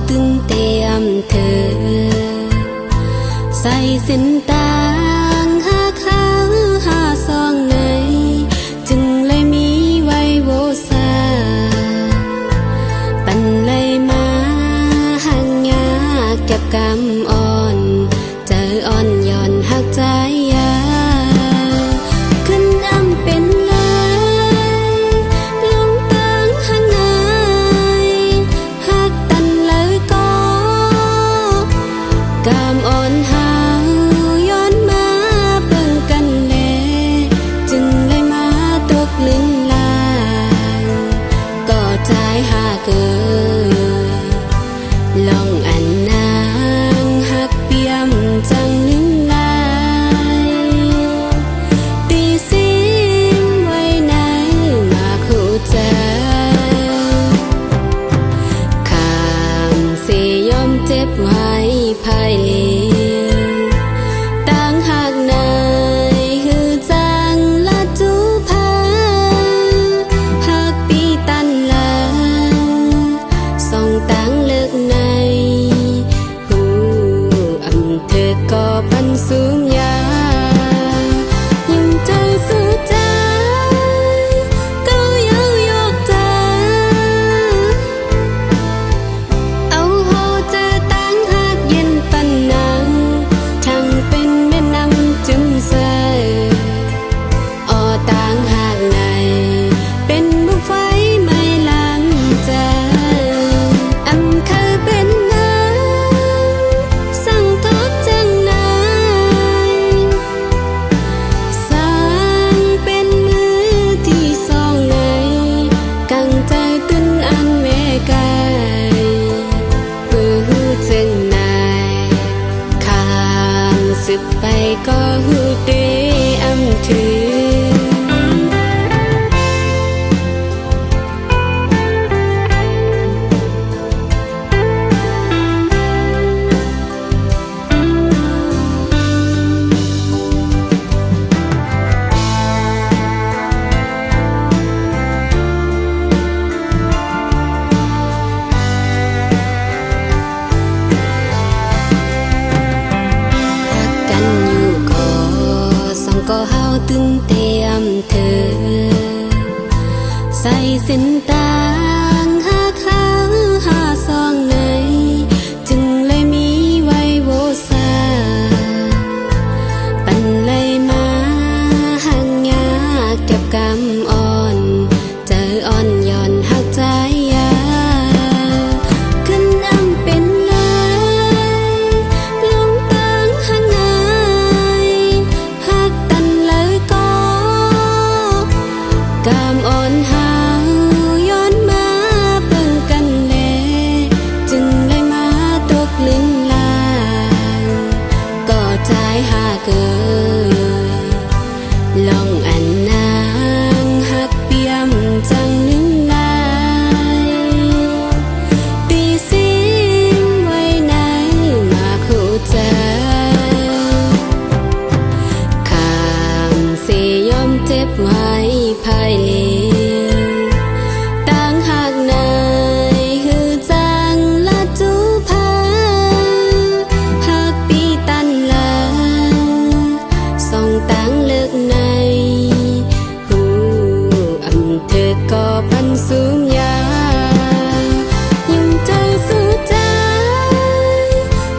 ตึงเตียมเธอใส่เส้นตางหาเขาหาซองไหนจึงเลยมีไว้โวซาปันเลยมาห่างยาเก็บกำอ่อนเจออ่อนย่อนหักใจยาขึ้นอำเป็นเลยลงตังห่างไงหักตันเลยก็กำอ่อนหาย้อนมาเบิ่งกันแลจึงเลยมาตกลิ้นลางก็ใจหาเกินลองอันนางหักเปี่ยมจังนึงลายตีซิมไว้ไหนมาคู่ใจข้ามสิยอมเจ็บไว้ภายเหลียวต่างหากนายหือจังละจูพาหักปีตันลาส่องต่างเลิกในหูอำเธอก็ปันสูงยายิ่งใจสู้ใจก็เย้ายอกใจเอาโหเจอต่างหากเย็นปันนังทั้งเป็นแม่น้ำจึงเสยอ่อต่างหากในเป็นบุกไฟไม่ลังใจอำเคยเป็นนางสั่งทดจังนายสั่งเป็นมือที่สองในกังใจตึนอันแม่กายเพื่อหูจึงนายข้ามสึกไปก็หูเดอำถือกันอยู่ก็ส่องก็เฮาตึงเตียมเธอใส่เส้นตางหาเขาหาซองไหนจึงเลยมีไว้โวซาปันเลยมาห่างยาเก็บกำอ่อนเจออ่อนย่อนหักใจยาขึ้นอำเป็นเลยลงตังห่างไงหักตันเลยก็กำอ่อนหาย้อนมาเบิ่งกันแลจึงเลยมาตกลิ้นลางก็ใจหาเกินลองอันนางหักเปี่ยมจังนึงลายตีซิมไว้ไหนมาคู่ใจข้ามสิยอมเจ็บไว้ภายเหลียวต่างหากนายหือจังละจูพาหักปีตันลาส่องต่างเลิกในหูอำเธอก็ปันสูงยายิ่งใจสู้ใจ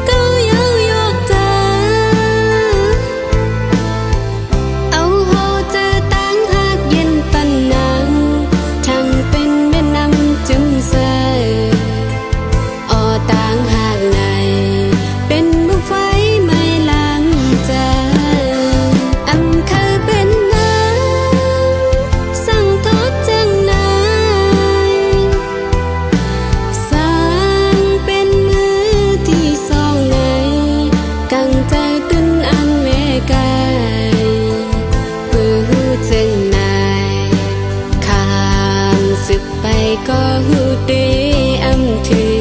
ก็เย้ายอกใจเอาโหเจอต่างหากเย็นปันนังทั้งเป็นแม่น้ำจึงเสยอ่อต่างหากในเป็นบุกไฟไม่ลังใจอำเคยเป็นนางสั่งทดจังนายสั่งเป็นมือที่สองในกังใจตึนอันแม่กายเพื่อหูจึงนายข้ามสึกไปก็หูเดอำถือ